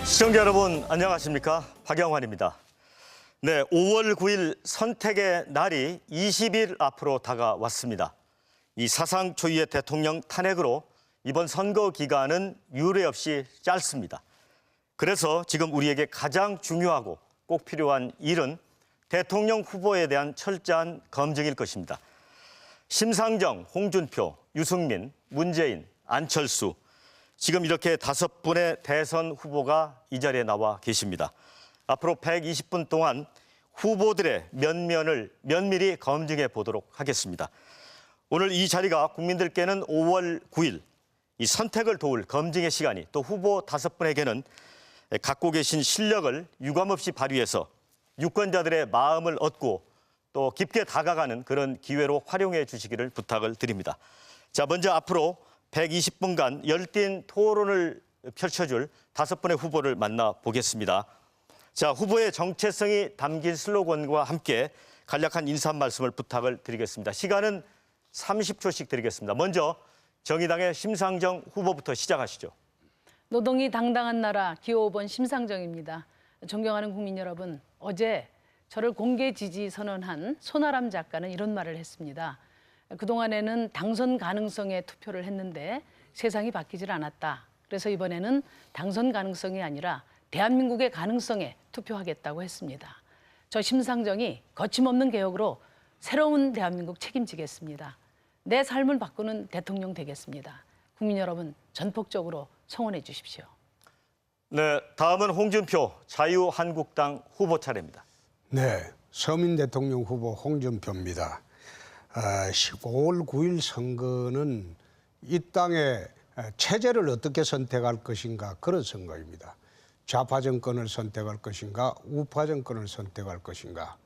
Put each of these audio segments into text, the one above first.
시청자 여러분 안녕하십니까? 박영환입니다. 네, 5월 9일 선택의 날이 20일 앞으로 다가왔습니다. 이 사상 초유의 대통령 탄핵으로 이번 선거 기간은 유례 없이 짧습니다. 그래서 지금 우리에게 가장 중요하고 꼭 필요한 일은 대통령 후보에 대한 철저한 검증일 것입니다. 심상정, 홍준표, 유승민, 문재인, 안철수 지금 이렇게 5분의 대선 후보가 이 자리에 나와 계십니다. 앞으로 120분 동안 후보들의 면면을 면밀히 검증해 보도록 하겠습니다. 오늘 이 자리가 국민들께는 5월 9일 이 선택을 도울 검증의 시간이 또 후보 5분에게는 갖고 계신 실력을 유감없이 발휘해서 유권자들의 마음을 얻고 또 깊게 다가가는 그런 기회로 활용해 주시기를 부탁을 드립니다. 자, 먼저 앞으로 120분간 열띤 토론을 펼쳐줄 5분의 후보를 만나보겠습니다. 자, 후보의 정체성이 담긴 슬로건과 함께 간략한 인사 말씀을 부탁을 드리겠습니다. 시간은 30초씩 드리겠습니다. 먼저 정의당의 심상정 후보부터 시작하시죠. 노동이 당당한 나라 기호 5번 심상정입니다. 존경하는 국민 여러분, 어제 저를 공개 지지 선언한 손아람 작가는 이런 말을 했습니다. 그동안에는 당선 가능성에 투표를 했는데 세상이 바뀌질 않았다. 그래서 이번에는 당선 가능성이 아니라 대한민국의 가능성에 투표하겠다고 했습니다. 저 심상정이 거침없는 개혁으로 새로운 대한민국 책임지겠습니다. 내 삶을 바꾸는 대통령 되겠습니다. 국민 여러분, 전폭적으로 성원해 주십시오. 네, 다음은 홍준표 자유한국당 후보 차례입니다. 네, 서민 대통령 후보 홍준표입니다. 5월 9일 선거는 이 땅의 체제를 어떻게 선택할 것인가 그런 선거입니다. 좌파 정권을 선택할 것인가 우파 정권을 선택할 것인가.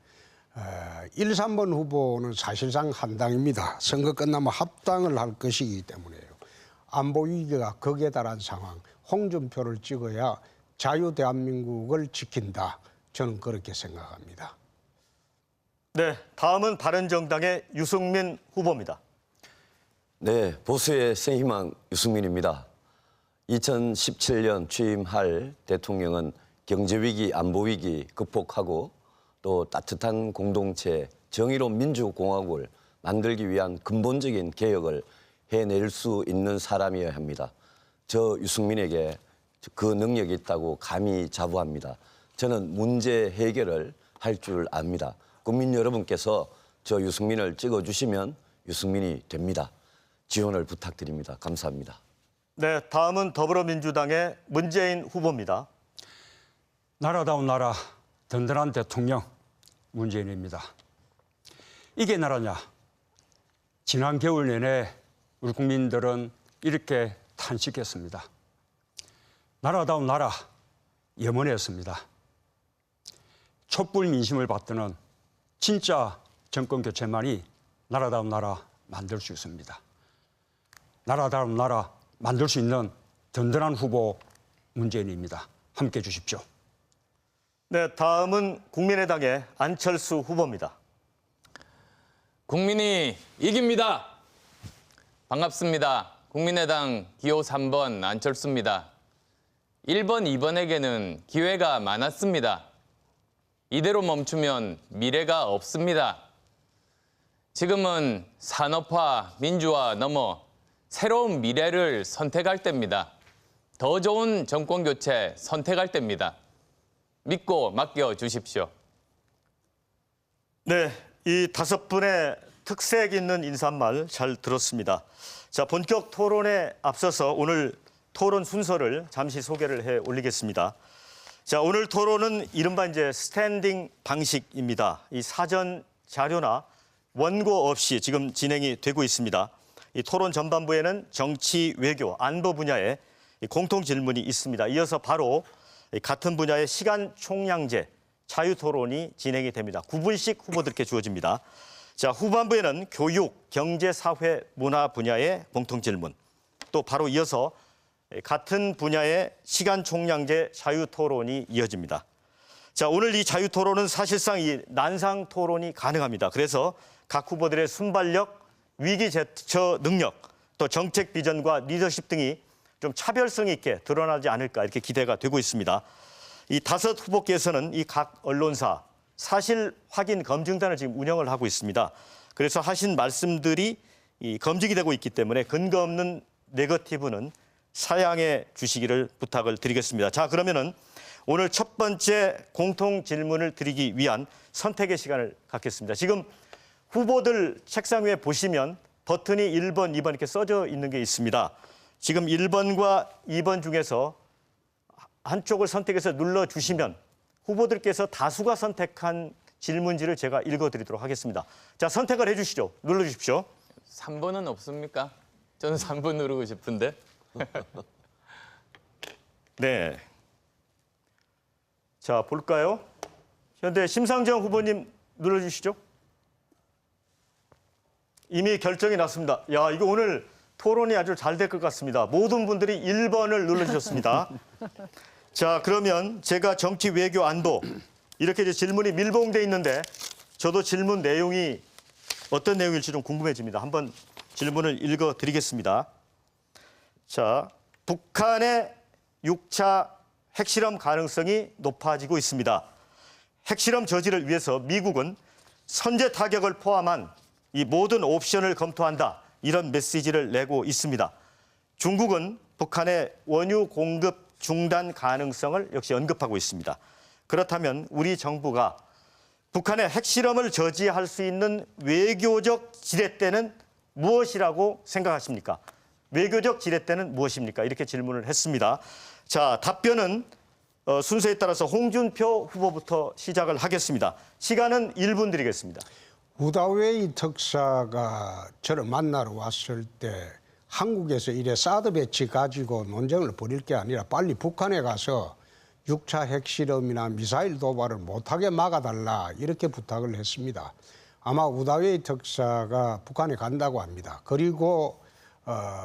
1, 3번 후보는 사실상 한당입니다. 선거 끝나면 합당을 할 것이기 때문에요. 안보 위기가 극에 달한 상황, 홍준표를 찍어야 자유 대한민국을 지킨다. 저는 그렇게 생각합니다. 네, 다음은 바른정당의 유승민 후보입니다. 네, 보수의 새 희망 유승민입니다. 2017년 취임할 대통령은 경제위기, 안보위기 극복하고 또 따뜻한 공동체, 정의로운 민주공화국을 만들기 위한 근본적인 개혁을 해낼 수 있는 사람이어야 합니다. 저 유승민에게 그 능력이 있다고 감히 자부합니다. 저는 문제 해결을 할 줄 압니다. 국민 여러분께서 저 유승민을 찍어주시면 유승민이 됩니다. 지원을 부탁드립니다. 감사합니다. 네, 다음은 더불어민주당의 문재인 후보입니다. 나라다운 나라, 든든한 대통령 문재인입니다. 이게 나라냐? 지난 겨울 내내 우리 국민들은 이렇게 탄식했습니다. 나라다운 나라, 염원했습니다. 촛불 민심을 받드는 진짜 정권 교체만이 나라다운 나라 만들 수 있습니다. 나라다운 나라 만들 수 있는 든든한 후보 문재인입니다. 함께 해 주십시오. 네, 다음은 국민의당의 안철수 후보입니다. 국민이 이깁니다. 반갑습니다. 국민의당 기호 3번 안철수입니다. 1번, 2번에게는 기회가 많았습니다. 이대로 멈추면 미래가 없습니다. 지금은 산업화, 민주화 넘어 새로운 미래를 선택할 때입니다. 더 좋은 정권 교체 선택할 때입니다. 믿고 맡겨 주십시오. 네, 이 5분의 특색 있는 인사말 잘 들었습니다. 자, 본격 토론에 앞서서 오늘 토론 순서를 잠시 소개를 해 올리겠습니다. 자, 오늘 토론은 이른바 이제 스탠딩 방식입니다. 이 사전 자료나 원고 없이 지금 진행이 되고 있습니다. 이 토론 전반부에는 정치, 외교, 안보 분야의 공통 질문이 있습니다. 이어서 바로 같은 분야의 시간 총량제, 자유 토론이 진행이 됩니다. 9분씩 후보들께 주어집니다. 자, 후반부에는 교육, 경제, 사회, 문화 분야의 공통 질문, 또 바로 이어서 같은 분야의 시간 총량제 자유 토론이 이어집니다. 자, 오늘 이 자유 토론은 사실상 이 난상 토론이 가능합니다. 그래서 각 후보들의 순발력, 위기 대처 능력, 또 정책 비전과 리더십 등이 좀 차별성 있게 드러나지 않을까 이렇게 기대가 되고 있습니다. 이 5 후보께서는 이 각 언론사 사실 확인 검증단을 지금 운영을 하고 있습니다. 그래서 하신 말씀들이 검증이 되고 있기 때문에 근거 없는 네거티브는 사양해 주시기를 부탁을 드리겠습니다. 자, 그러면은 오늘 첫 번째 공통 질문을 드리기 위한 선택의 시간을 갖겠습니다. 지금 후보들 책상 위에 보시면 버튼이 1번, 2번 이렇게 써져 있는 게 있습니다. 지금 1번과 2번 중에서 한쪽을 선택해서 눌러주시면 후보들께서 다수가 선택한 질문지를 제가 읽어드리도록 하겠습니다. 자, 선택을 해주시죠. 눌러주십시오. 3번은 없습니까? 저는 3번 누르고 싶은데. 네. 자, 볼까요? 현재 심상정 후보님 눌러주시죠. 이미 결정이 났습니다. 야, 이거 오늘 토론이 아주 잘 될 것 같습니다. 모든 분들이 1번을 눌러주셨습니다. 자, 그러면 제가 정치, 외교, 안보 이렇게 이제 질문이 밀봉돼 있는데 저도 질문 내용이 어떤 내용일지 좀 궁금해집니다. 한번 질문을 읽어드리겠습니다. 자, 북한의 6차 핵실험 가능성이 높아지고 있습니다. 핵실험 저지를 위해서 미국은 선제 타격을 포함한 이 모든 옵션을 검토한다. 이런 메시지를 내고 있습니다. 중국은 북한의 원유 공급 중단 가능성을 역시 언급하고 있습니다. 그렇다면 우리 정부가 북한의 핵실험을 저지할 수 있는 외교적 지렛대는 무엇이라고 생각하십니까? 외교적 지렛대는 무엇입니까? 이렇게 질문을 했습니다. 자, 답변은 순서에 따라서 홍준표 후보부터 시작을 하겠습니다. 시간은 1분 드리겠습니다. 우다웨이 특사가 저를 만나러 왔을 때 한국에서 이래 사드 배치 가지고 논쟁을 벌일 게 아니라 빨리 북한에 가서 6차 핵실험이나 미사일 도발을 못하게 막아달라 이렇게 부탁을 했습니다. 아마 우다웨이 특사가 북한에 간다고 합니다. 그리고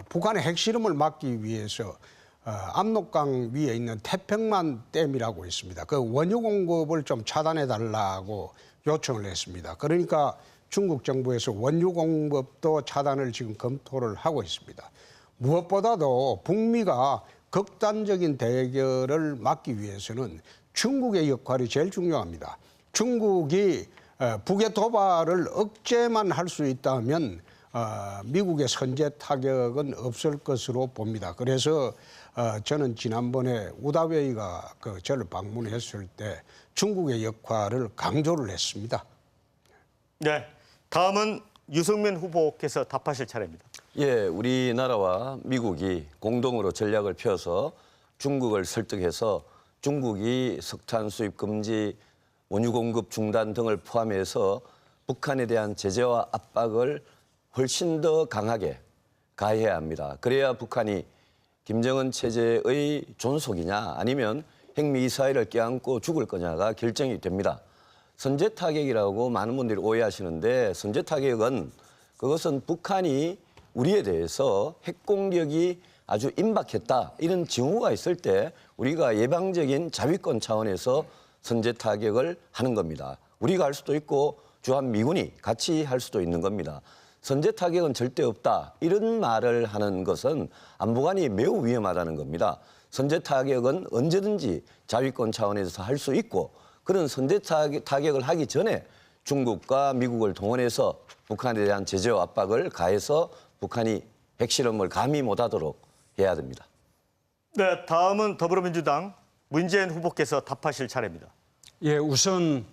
북한의 핵실험을 막기 위해서 압록강 위에 있는 태평만 댐이라고 있습니다. 그 원유 공급을 좀 차단해달라고 요청을 했습니다. 그러니까 중국 정부에서 원유 공급도 차단을 지금 검토를 하고 있습니다. 무엇보다도 북미가 극단적인 대결을 막기 위해서는 중국의 역할이 제일 중요합니다. 중국이 북의 도발을 억제만 할 수 있다면 미국의 선제 타격은 없을 것으로 봅니다. 그래서 저는 지난번에 우다웨이가 저를 방문했을 때 중국의 역할을 강조를 했습니다. 네, 다음은 유승민 후보께서 답하실 차례입니다. 예, 우리나라와 미국이 공동으로 전략을 펴서 중국을 설득해서 중국이 석탄 수입 금지, 원유 공급 중단 등을 포함해서 북한에 대한 제재와 압박을 훨씬 더 강하게 가해야 합니다. 그래야 북한이 김정은 체제의 존속이냐 아니면 핵미사일을 껴안고 죽을 거냐가 결정이 됩니다. 선제 타격이라고 많은 분들이 오해하시는데 선제 타격은 그것은 북한이 우리에 대해서 핵 공격이 아주 임박했다 이런 징후가 있을 때 우리가 예방적인 자위권 차원에서 선제 타격을 하는 겁니다. 우리가 할 수도 있고 주한 미군이 같이 할 수도 있는 겁니다. 선제 타격은 절대 없다 이런 말을 하는 것은 안보관이 매우 위험하다는 겁니다. 선제 타격은 언제든지 자위권 차원에서 할 수 있고 그런 선제 타격을 하기 전에 중국과 미국을 동원해서 북한에 대한 제재와 압박을 가해서 북한이 핵실험을 감히 못하도록 해야 됩니다. 네, 다음은 더불어민주당 문재인 후보께서 답하실 차례입니다. 예, 우선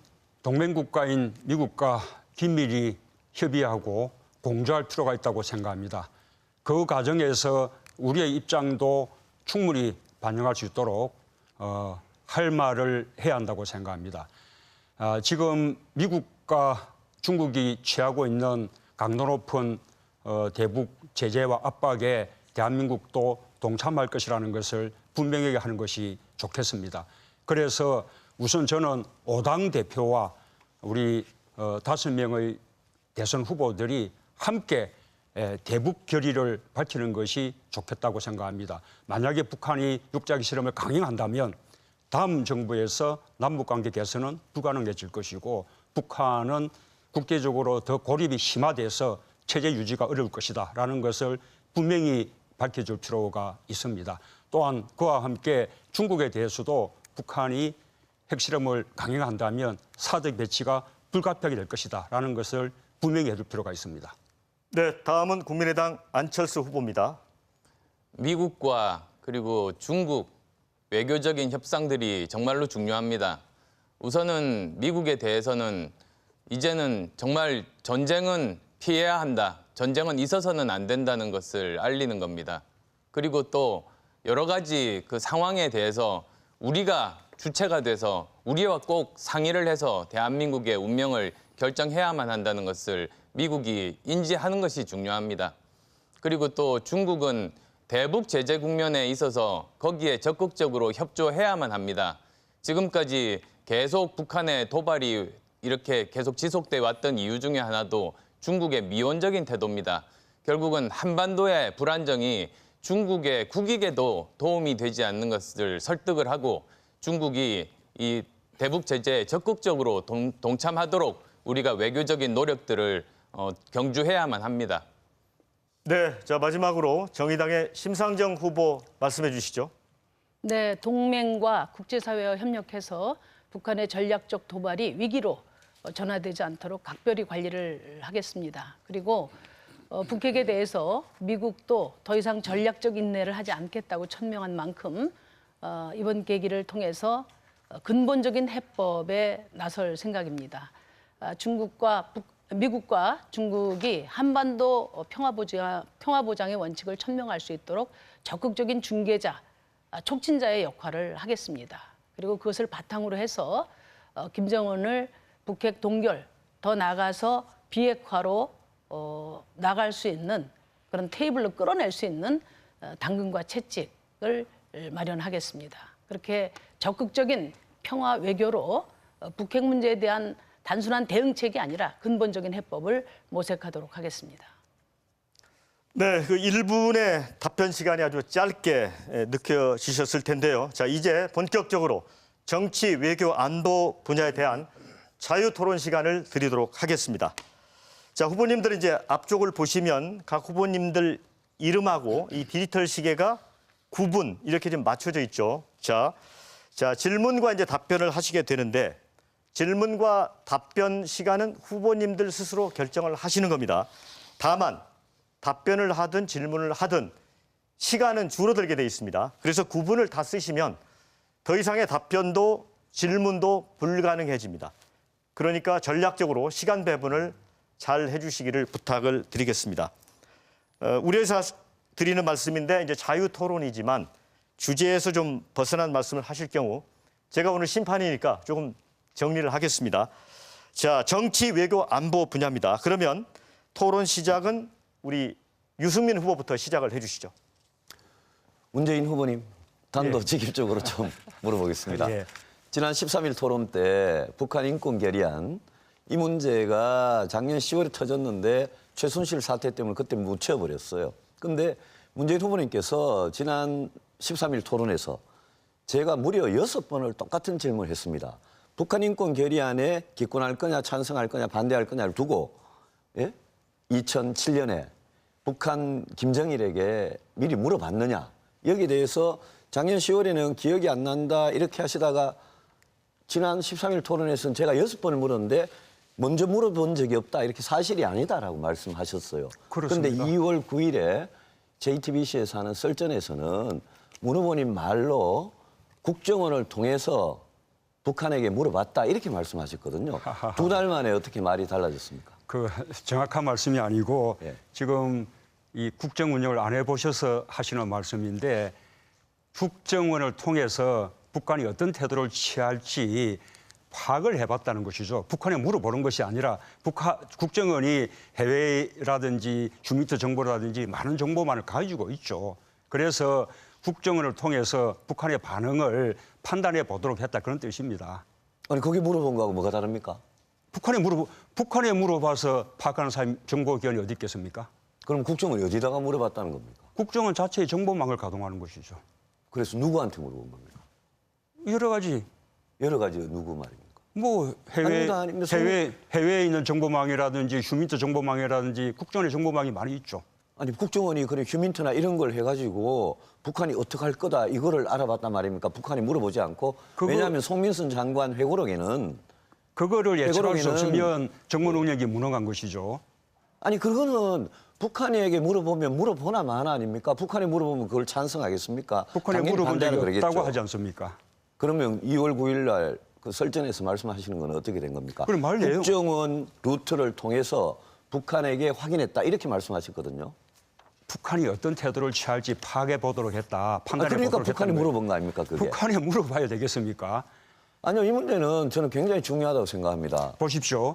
동맹국가인 미국과 긴밀히 협의하고 공조할 필요가 있다고 생각합니다. 그 과정에서 우리의 입장도 충분히 반영할 수 있도록 할 말을 해야 한다고 생각합니다. 지금 미국과 중국이 취하고 있는 강도 높은 대북 제재와 압박에 대한민국도 동참할 것이라는 것을 분명하게 하는 것이 좋겠습니다. 그래서 우선 저는 5당 대표와 우리 5명의 대선 후보들이 함께 대북 결의를 밝히는 것이 좋겠다고 생각합니다. 만약에 북한이 육자 핵실험을 강행한다면 다음 정부에서 남북관계 개선은 불가능해질 것이고 북한은 국제적으로 더 고립이 심화돼서 체제 유지가 어려울 것이다라는 것을 분명히 밝혀줄 필요가 있습니다. 또한 그와 함께 중국에 대해서도 북한이 핵실험을 강행한다면 사드 배치가 불가피하게 될 것이다라는 것을 분명히 해줄 필요가 있습니다. 네, 다음은 국민의당 안철수 후보입니다. 미국과 그리고 중국 외교적인 협상들이 정말로 중요합니다. 우선은 미국에 대해서는 이제는 정말 전쟁은 피해야 한다. 전쟁은 있어서는 안 된다는 것을 알리는 겁니다. 그리고 또 여러 가지 그 상황에 대해서 우리가 주체가 돼서 우리와 꼭 상의를 해서 대한민국의 운명을 결정해야만 한다는 것을 미국이 인지하는 것이 중요합니다. 그리고 또 중국은 대북 제재 국면에 있어서 거기에 적극적으로 협조해야만 합니다. 지금까지 계속 북한의 도발이 이렇게 계속 지속돼 왔던 이유 중에 하나도 중국의 미온적인 태도입니다. 결국은 한반도의 불안정이 중국의 국익에도 도움이 되지 않는 것을 설득을 하고 중국이 이 대북 제재에 적극적으로 동참하도록 우리가 외교적인 노력들을 경주해야만 합니다. 네, 자 마지막으로 정의당의 심상정 후보 말씀해 주시죠. 네, 동맹과 국제사회와 협력해서 북한의 전략적 도발이 위기로 전환되지 않도록 각별히 관리를 하겠습니다. 그리고 북핵에 대해서 미국도 더 이상 전략적 인내를 하지 않겠다고 천명한 만큼 이번 계기를 통해서 근본적인 해법에 나설 생각입니다. 미국과 중국이 한반도 평화보장의 원칙을 천명할 수 있도록 적극적인 중개자, 촉진자의 역할을 하겠습니다. 그리고 그것을 바탕으로 해서 김정은을 북핵 동결, 더 나아가서 비핵화로 나갈 수 있는 그런 테이블로 끌어낼 수 있는 당근과 채찍을 마련하겠습니다. 그렇게 적극적인 평화 외교로 북핵 문제에 대한 단순한 대응책이 아니라 근본적인 해법을 모색하도록 하겠습니다. 네, 그 1분의 답변 시간이 아주 짧게 느껴지셨을 텐데요. 자, 이제 본격적으로 정치, 외교, 안보 분야에 대한 자유 토론 시간을 드리도록 하겠습니다. 자, 후보님들 이제 앞쪽을 보시면 각 후보님들 이름하고 이 디지털 시계가 9분 이렇게 좀 맞춰져 있죠. 자, 질문과 이제 답변을 하시게 되는데 질문과 답변 시간은 후보님들 스스로 결정을 하시는 겁니다. 다만 답변을 하든 질문을 하든 시간은 줄어들게 돼 있습니다. 그래서 9분을 다 쓰시면 더 이상의 답변도 질문도 불가능해집니다. 그러니까 전략적으로 시간 배분을 잘 해주시기를 부탁을 드리겠습니다. 우리 회사 드리는 말씀인데 이제 자유 토론이지만 주제에서 좀 벗어난 말씀을 하실 경우 제가 오늘 심판이니까 조금 정리를 하겠습니다. 자, 정치, 외교, 안보 분야입니다. 그러면 토론 시작은 우리 유승민 후보부터 시작을 해주시죠. 문재인 후보님, 단도직입적으로 좀 물어보겠습니다. 예. 지난 13일 토론 때 북한 인권 결의안 이 문제가 작년 10월에 터졌는데 최순실 사태 때문에 그때 묻혀버렸어요. 그런데 문재인 후보님께서 지난 13일 토론에서 제가 무려 6번을 똑같은 질문을 했습니다. 북한 인권 결의안에 기권할 거냐 찬성할 거냐 반대할 거냐를 두고 2007년에 북한 김정일에게 미리 물어봤느냐. 여기에 대해서 작년 10월에는 기억이 안 난다 이렇게 하시다가 지난 13일 토론에서는 제가 6번을 물었는데 먼저 물어본 적이 없다. 이렇게 사실이 아니다라고 말씀하셨어요. 그런데 그렇습니다. 2월 9일에 JTBC에서 하는 썰전에서는 문 후보님 말로 국정원을 통해서 북한에게 물어봤다. 이렇게 말씀하셨거든요. 2달 만에 어떻게 말이 달라졌습니까? 그 정확한 말씀이 아니고 예. 지금 이 국정 운영을 안 해보셔서 하시는 말씀인데 국정원을 통해서 북한이 어떤 태도를 취할지 파악을 해봤다는 것이죠. 북한에 물어보는 것이 아니라 국정원이 해외라든지 주민터 정보라든지 많은 정보만을 가지고 있죠. 그래서 국정원을 통해서 북한의 반응을 판단해 보도록 했다 그런 뜻입니다. 아니 거기 물어본 거하고 뭐가 다릅니까? 북한에 물어봐서 파악하는 사람 정보기관이 어디 있겠습니까? 그럼 국정원이 어디다가 물어봤다는 겁니까? 국정원 자체의 정보망을 가동하는 것이죠. 그래서 누구한테 물어본 겁니까? 여러 가지 여러 가지 누구 말입니까? 뭐 해외에 있는 정보망이라든지 휴민트 정보망이라든지 국정원의 정보망이 많이 있죠. 아니 국정원이 그런 휴민트나 이런 걸 해가지고 북한이 어떻게 할 거다 이거를 알아봤단 말입니까? 북한이 물어보지 않고 왜냐하면 송민순 장관 회고록에는 그거를 예측할 수 회고록에는 없으면 정권 운영이 무능한 것이죠. 아니 그거는 북한에게 물어보면 물어보나 마나 아닙니까? 북한에 물어보면 그걸 찬성하겠습니까? 북한에 당연히 물어본 적이 반대하라 없다고 그러겠죠. 하지 않습니까? 그러면 2월 9일 날 그 설전에서 말씀하시는 건 어떻게 된 겁니까? 그럼 말 내용- 국정원 루트를 통해서 북한에게 확인했다 이렇게 말씀하셨거든요. 북한이 어떤 태도를 취할지 파악해 보도록 했다. 판단해 그러니까 보도록 북한이 했다는 거예요. 물어본 거 아닙니까 그게? 북한에 물어봐야 되겠습니까? 아니요 이 문제는 저는 굉장히 중요하다고 생각합니다. 보십시오.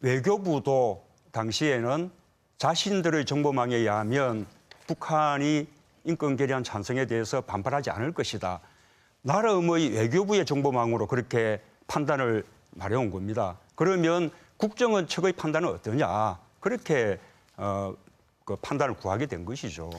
외교부도 당시에는 자신들의 정보망에 의하면 북한이 인권 결의안 찬성에 대해서 반발하지 않을 것이다. 나름의 외교부의 정보망으로 그렇게 판단을 말해온 겁니다. 그러면 국정원 측의 판단은 어떠냐? 그렇게 그 판단을 구하게 된 것이죠.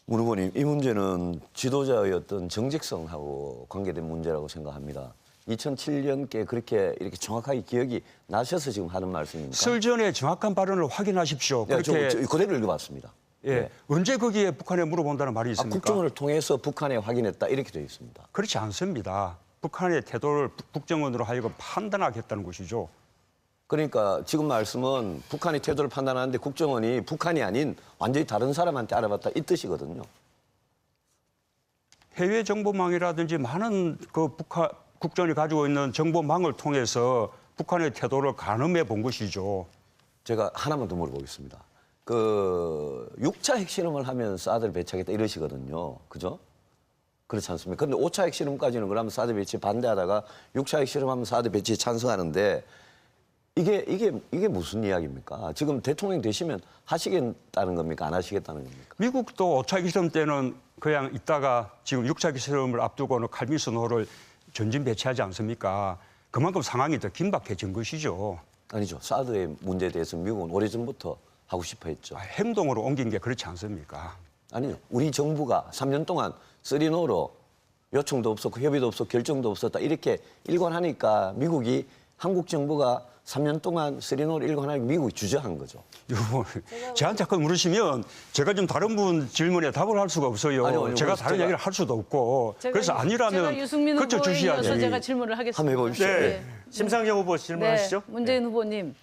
문 후보님, 이 문제는 지도자의 어떤 정직성하고 관계된 문제라고 생각합니다. 2007년께 그렇게 이렇게 정확하게 기억이 나셔서 지금 하는 말씀입니까? 설전의 정확한 발언을 확인하십시오. 네, 그렇게 저 그대로 읽어봤습니다. 예, 언제 거기에 북한에 물어본다는 말이 아, 있습니까? 국정원을 통해서 북한에 확인했다 이렇게 되어 있습니다. 그렇지 않습니다. 북한의 태도를 국정원으로 하여금 판단하겠다는 것이죠. 그러니까 지금 말씀은 북한이 태도를 판단하는데 국정원이 북한이 아닌 완전히 다른 사람한테 알아봤다 이 뜻이거든요. 해외 정보망이라든지 많은 그 북한 국정원이 가지고 있는 정보망을 통해서 북한의 태도를 가늠해 본 것이죠. 제가 하나만 더 물어보겠습니다. 그 6차 핵실험을 하면 사드를 배치하겠다 이러시거든요. 그죠? 그렇지 않습니까? 그런데 5차 핵실험까지는 그러면 사드 배치 반대하다가 6차 핵실험하면 사드 배치에 찬성하는데 이게 무슨 이야기입니까? 지금 대통령 되시면 하시겠다는 겁니까? 안 하시겠다는 겁니까? 미국도 5차 기시험 때는 그냥 있다가 지금 6차 기시험을 앞두고는 칼미스노를 전진 배치하지 않습니까? 그만큼 상황이 더 긴박해진 것이죠. 아니죠. 사드의 문제에 대해서 미국은 오래전부터 하고 싶어 했죠. 행동으로 옮긴 게 그렇지 않습니까? 아니요. 우리 정부가 3년 동안 쓰리노로 요청도 없었고 협의도 없었고 결정도 없었다. 이렇게 일관하니까 미국이 한국 정부가 3년 동안 쓰리노를 일관하니까 미국이 주저한 거죠. 이거 저한테 자꾸 물으시면 제가 좀 다른 분 질문에 답을 할 수가 없어요. 아니요, 제가 다른 제가- 얘기를 할 수도 없고. 그래서 제가 아니라면 유승민 그쳐 후보에 주셔야지. 이어서 제가 질문을 하겠습니다. 한번 해보십시오. 네. 심상정 후보 질문하시죠. 네, 문재인 후보님.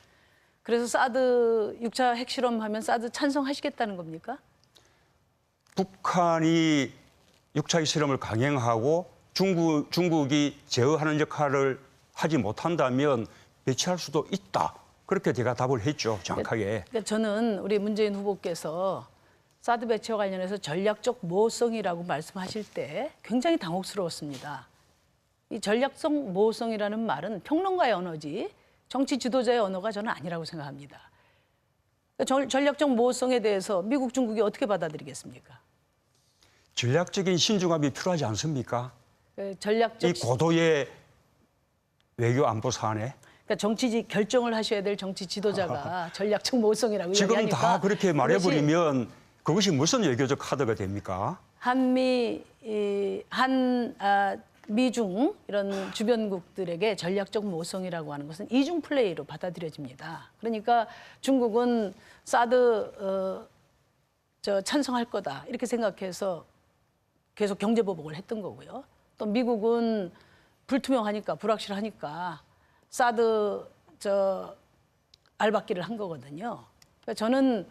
그래서 사드 6차 핵실험하면 사드 찬성하시겠다는 겁니까? 북한이 6차 실험을 강행하고 중국이 제어하는 역할을 하지 못한다면 배치할 수도 있다. 그렇게 제가 답을 했죠, 정확하게. 그러니까 저는 우리 문재인 후보께서 사드 배치와 관련해서 전략적 모호성이라고 말씀하실 때 굉장히 당혹스러웠습니다. 이 전략적 모호성이라는 말은 평론가의 언어지 정치 지도자의 언어가 저는 아니라고 생각합니다. 그러니까 전략적 모호성에 대해서 미국, 중국이 어떻게 받아들이겠습니까? 전략적인 신중함이 필요하지 않습니까? 전략적 이 고도의 외교 안보 사안에. 그러니까 정치 결정을 하셔야 될 정치 지도자가 전략적 모호성이라고 지금 이야기하니까 다 그렇게 말해버리면 그것이 무슨 외교적 카드가 됩니까? 미중 이런 주변국들에게 전략적 모호성이라고 하는 것은 이중 플레이로 받아들여집니다. 그러니까 중국은 사드 찬성할 거다 이렇게 생각해서 계속 경제 보복을 했던 거고요. 또 미국은 불투명하니까 불확실하니까 사드 알박기를 한 거거든요. 그러니까 저는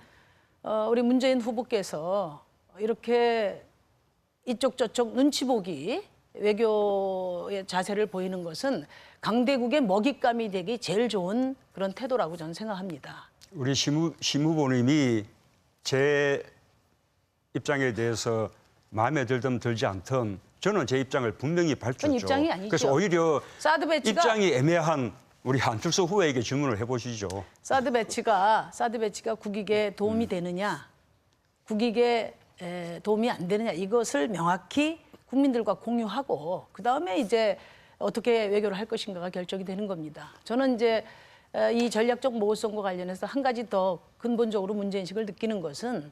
우리 문재인 후보께서 이렇게 이쪽 저쪽 눈치 보기 외교의 자세를 보이는 것은 강대국의 먹잇감이 되기 제일 좋은 그런 태도라고 저는 생각합니다. 우리 심 후보님이 제 입장에 대해서 마음에 들든 들지 않든 저는 제 입장을 분명히 밝혔죠. 그건 입장이 아니죠. 그래서 오히려 사드 배치가- 입장이 애매한 우리 안철수 후보에게 질문을 해보시죠. 사드 배치가 국익에 도움이 되느냐, 국익에 도움이 안 되느냐 이것을 명확히 국민들과 공유하고 그 다음에 이제 어떻게 외교를 할 것인가가 결정이 되는 겁니다. 저는 이제 이 전략적 모호성과 관련해서 한 가지 더 근본적으로 문제인식을 느끼는 것은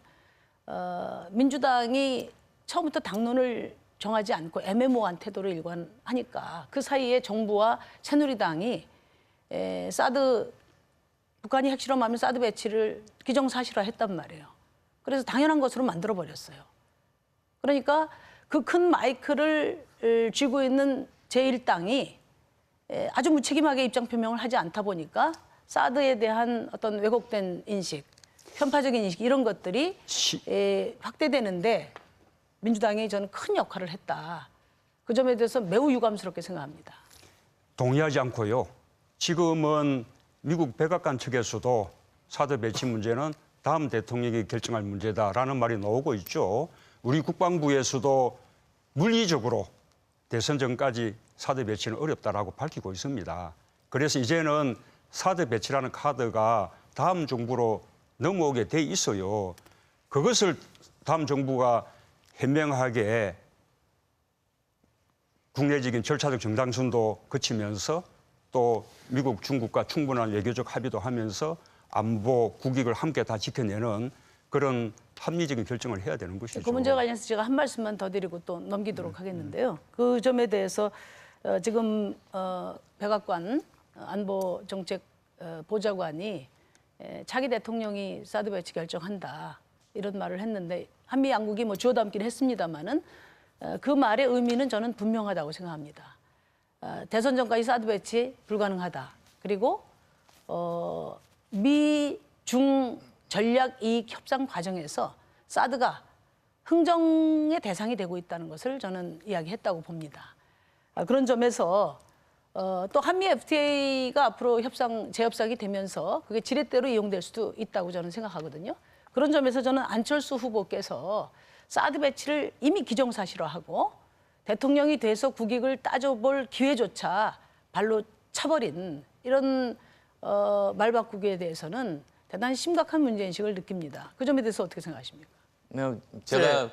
민주당이 처음부터 당론을 정하지 않고 애매모호한 태도를 일관하니까 그 사이에 정부와 새누리당이 북한이 핵실험하면 사드 배치를 기정사실화했단 말이에요. 그래서 당연한 것으로 만들어 버렸어요. 그러니까 그 큰 마이크를 쥐고 있는 제1당이 아주 무책임하게 입장 표명을 하지 않다 보니까 사드에 대한 어떤 왜곡된 인식, 편파적인 인식 이런 것들이 확대되는데 민주당이 저는 큰 역할을 했다. 그 점에 대해서 매우 유감스럽게 생각합니다. 동의하지 않고요. 지금은 미국 백악관 측에서도 사드 배치 문제는 다음 대통령이 결정할 문제다라는 말이 나오고 있죠. 우리 국방부에서도 물리적으로 대선 전까지 사드 배치는 어렵다라고 밝히고 있습니다. 그래서 이제는 사드 배치라는 카드가 다음 정부로 넘어오게 돼 있어요. 그것을 다음 정부가 현명하게 국내적인 절차적 정당성도 거치면서 또 미국, 중국과 충분한 외교적 합의도 하면서 안보, 국익을 함께 다 지켜내는 그런 합리적인 결정을 해야 되는 것이죠. 그 문제와 관련해서 제가 한 말씀만 더 드리고 또 넘기도록 하겠는데요. 그 점에 대해서 지금 백악관 안보정책 보좌관이 차기 대통령이 사드 배치 결정한다 이런 말을 했는데 한미 양국이 뭐 주워 담긴 했습니다마는 그 말의 의미는 저는 분명하다고 생각합니다. 대선 전까지 사드 배치 불가능하다. 그리고 미중 전략 이익 협상 과정에서 사드가 흥정의 대상이 되고 있다는 것을 저는 이야기했다고 봅니다. 그런 점에서 또 한미 FTA가 앞으로 재협상이 되면서 그게 지렛대로 이용될 수도 있다고 저는 생각하거든요. 그런 점에서 저는 안철수 후보께서 사드 배치를 이미 기정사실화하고 대통령이 돼서 국익을 따져볼 기회조차 발로 차버린 이런 말바꾸기에 대해서는 대단히 심각한 문제인식을 느낍니다. 그 점에 대해서 어떻게 생각하십니까? 제가